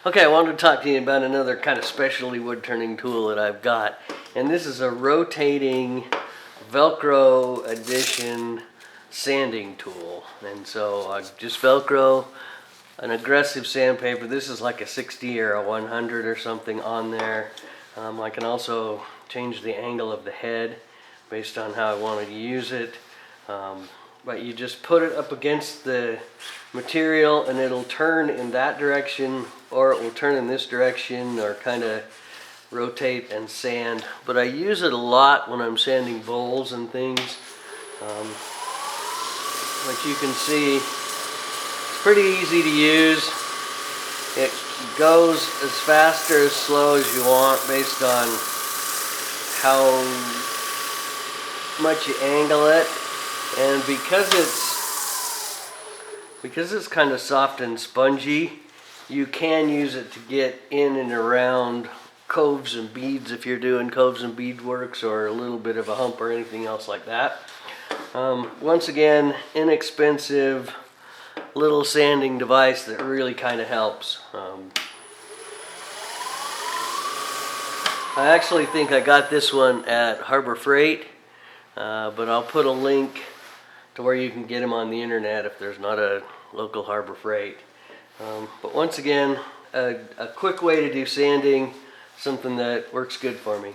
Okay, I wanted to talk to you about another kind of specialty wood turning tool that I've got. And this is a rotating Velcro edition sanding tool. And so I just Velcro an aggressive sandpaper. This is like a 60 or a 100 or something on there. I can also change the angle of the head based on how I want to use it. But you just put it up against the material and it'll turn in that direction, or it will turn in this direction, or kind of rotate and sand. But I use it a lot when I'm sanding bowls and things. Like you can see, it's pretty easy to use. It goes as fast or as slow as you want based on how much you angle it. And because it's kind of soft and spongy, you can use it to get in and around coves and beads if you're doing coves and bead works, or a little bit of a hump or anything else like that. Once again, inexpensive little sanding device that really kind of helps. I actually think I got this one at Harbor Freight, but I'll put a link to where you can get them on the internet if there's not a local Harbor Freight. But once again, a quick way to do sanding, something that works good for me.